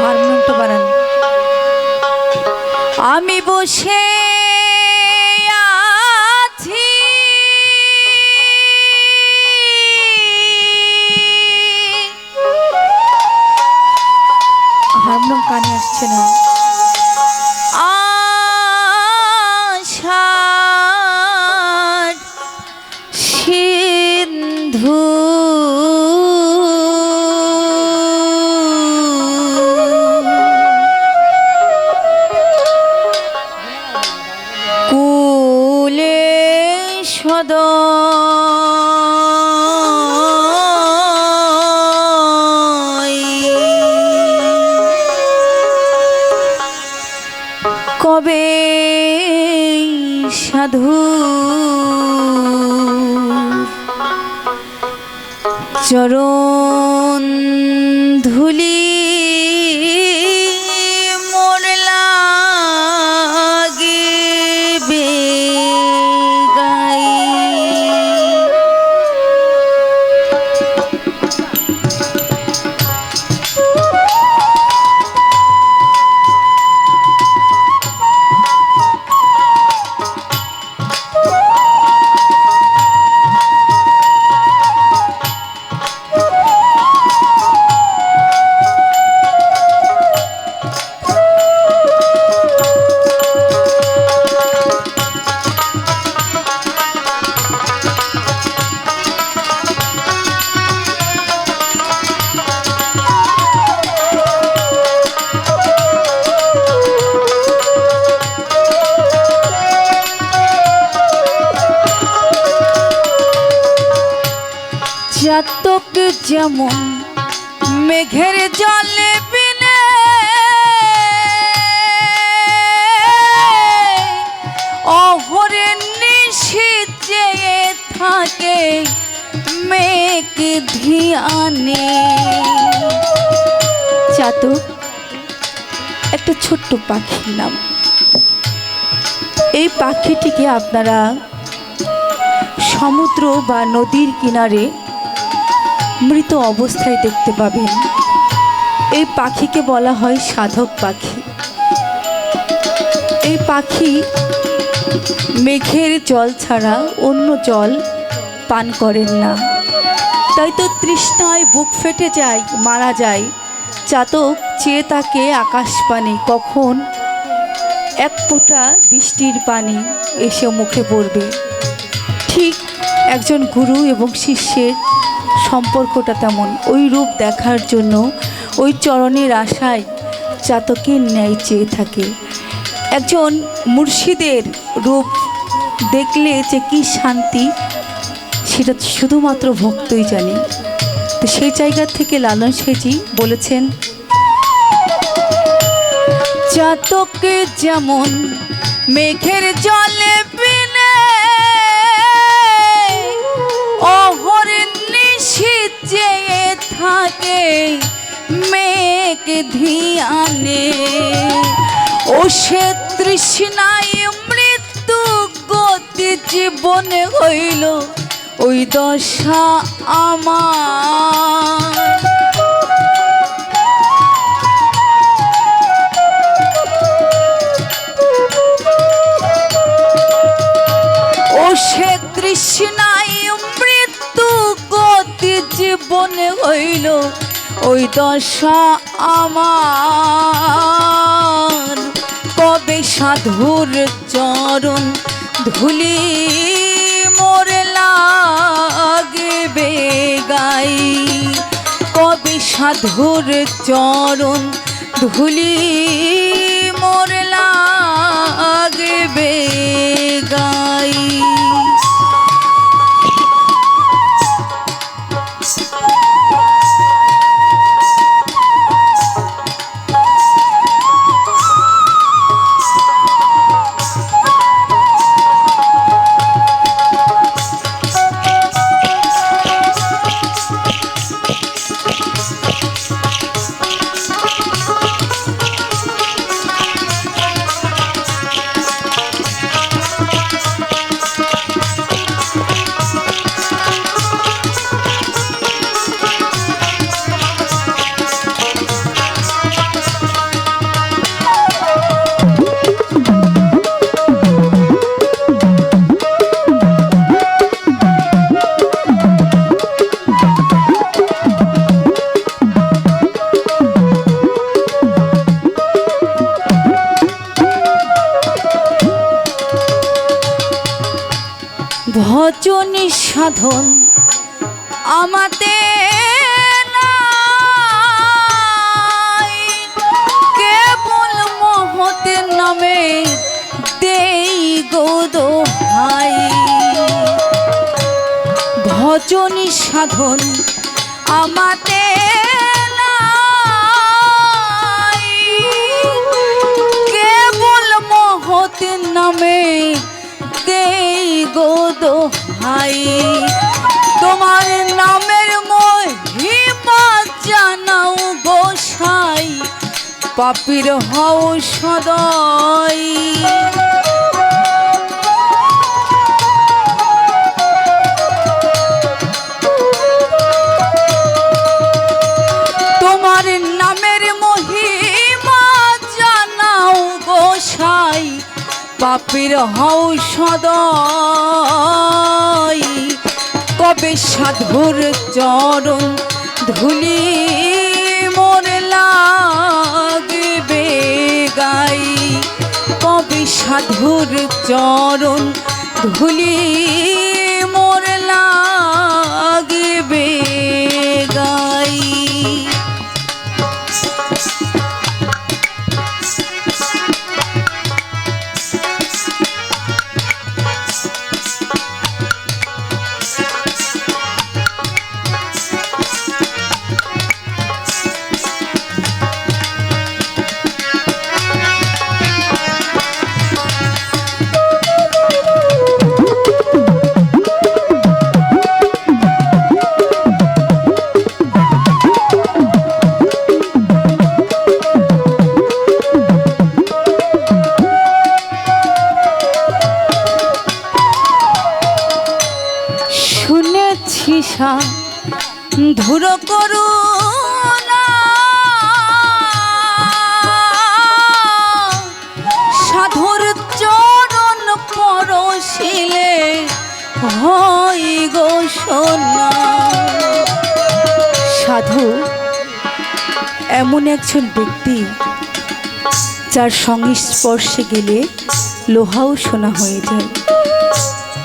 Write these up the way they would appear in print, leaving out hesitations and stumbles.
হারমোনিয়ামটা বানান। আমি বসে আছি হারমোনিয়াম কানে আসছে না। আশার সিন্ধু কুলে সদয় কবে সাধু চরণ ধুলি মোর লাগিবে গাই। চাতক যেমন মেঘের জলে বিনে অহরে নিশি চেয়ে থাকে মেঘ ধিয়ানে। চাতক একটা ছোট্ট পাখির নাম। এই পাখিটিকে আপনারা সমুদ্র বা নদীর কিনারে মৃত অবস্থায় দেখতে পাবেন। এই পাখিকে বলা হয় সাধক পাখি। এই পাখি মেঘের জল ছাড়া অন্য জল পান করেন না, তাই তো তৃষ্ণায় বুক ফেটে যায়, মারা যায়। চাতক চেয়ে থাকে আকাশ পানে, কখন এক ফোঁটা বৃষ্টির পানি এসে মুখে পড়বে। ঠিক একজন গুরু এবং শিষ্যের সম্পর্কটা তেমন। ওই রূপ দেখার জন্য, ওই চরণের আশায় চাতকের ন্যায় চেয়ে থাকে। একজন মুর্শিদের রূপ দেখলে যে কি শান্তি, সেটা শুধুমাত্র ভক্তই জানে। তো সেই জায়গা থেকে লালন সাঁইজি বলেছেন, চাতকে যেমন মেঘের জলে বিনে অহরে নিশি চেয়ে থাকে মেঘ ধিয়ানে। ও সে তৃষ্ণায় মৃত্যু গতি জীবনে হইল ওই দশা আমার। ও সে তৃষ্ণায় মৃত্যু গতি জীবনে হইল ওই দশা আমার। কবে সাধুর চরণ ধুলি মোর লাগিবে গাই। কবে সাধুর চরণ ধুলি মোর লাগিবে গাই। ভজনী সাধন আমাতে নাই, কেবল মহতের নামে দেই গো দোহাই। ভজনী সাধন আমাতে নাই, কেবল মহতের নামে দেই গো দোহাই। তোমার নামের মহিমা জানাও গোসাই, পাপীর হও সদয়। তোমার নামের মহিমা জানাও গোসাই, পাপীর হও সদয়। কবে সাধুর চরণ ধুলি মোর লাগবে গাই, কবে সাধুর চরণ ধুলি মোর লাগবে গাই। ধুর করুণা সাধুর চরণ পরশিলে হই গো সোনা। সাধু এমন একজন ব্যক্তি যার সংস্পর্শে গেলে লোহাও সোনা হয়ে যায়।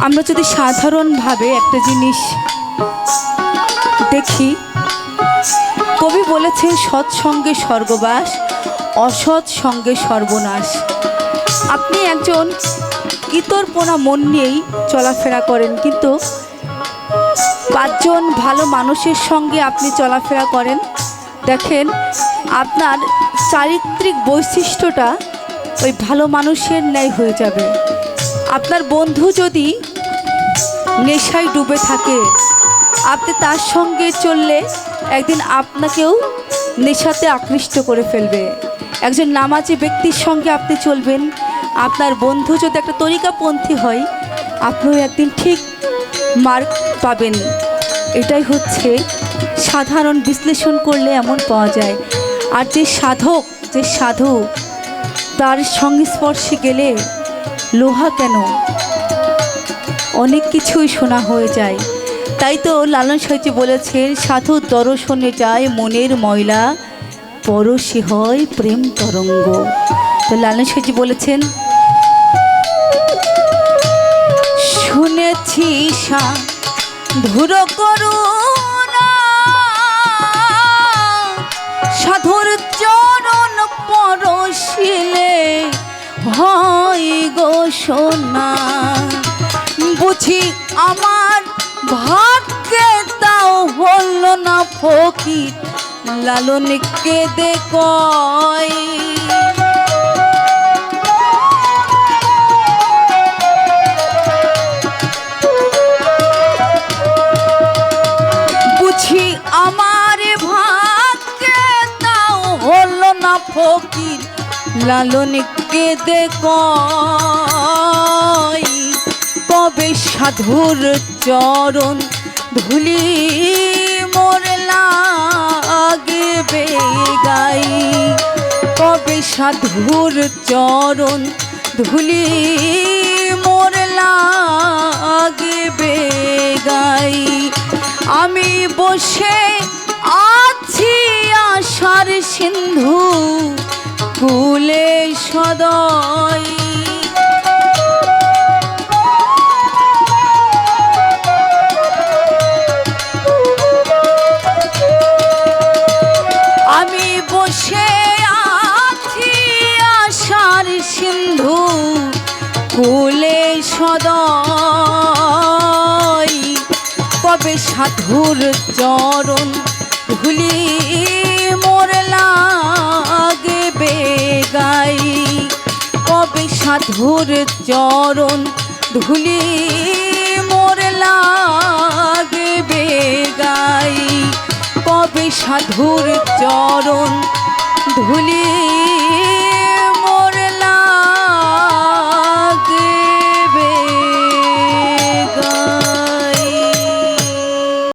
আমরা যদি সাধারণভাবে একটা জিনিস দেখি, কবি বলেছেন সৎসঙ্গে স্বর্গবাস, অসৎ সঙ্গে সর্বনাশ। আপনি একজন ইতরপোনা মন নিয়েই চলাফেরা করেন, কিন্তু পাঁচজন ভালো মানুষের সঙ্গে আপনি চলাফেরা করেন, দেখেন আপনার চারিত্রিক বৈশিষ্ট্যটা ওই ভালো মানুষের ন্যায় হয়ে যাবে। আপনার বন্ধু যদি নেশায় ডুবে থাকে, আপনি তার সঙ্গে চললে একদিন আপনাকেও নেশাতে আকৃষ্ট করে ফেলবে। একজন নামাজি ব্যক্তির সঙ্গে আপনি চলবেন, আপনার বন্ধু যদি একটা তরিকাপন্থী হয়, আপনিও একদিন ঠিক মার্ক পাবেন। এটাই হচ্ছে সাধারণ বিশ্লেষণ করলে এমন পাওয়া যায়। আর যে সাধক, যে সাধু, তার সংস্পর্শে গেলে লোহা কেন অনেক কিছুই শোনা হয়ে যায়। তাই তো লালন সাহিত্য বলেছেন, সাধু দর্শনে যায় মনের ময়লা, পরশী হয় প্রেম তরঙ্গ। তো লালন সাহিত্য বলেছেন, শুনেছি ধুর করুণা সাধুর চরণ পরশিলে হয় গো সোনা। বুঝি আমার ভাগ্যে তাও হল না ফকির, লালনকে দেখয়। বুঝি আমার ভাগ্যে তাও হল না ফকির, লালনকে দেখয়। কবে সাধুর চরণ ধুলি মোর লাগবে গাই, কবে সাধুর চরণ ধুলি মোর লাগবে গাই। আমি বসে আছি আশার সিন্ধু কুলে সদয়। বসে আছি আশার সিন্ধু কোলে সদয়, কবে সাধুর চরণ ধুলি মোর লাগবে গাই, কবে সাধুর চরণ ধুলি মোর লাগবে গাই, কবে সাধুর চরণ ধুলি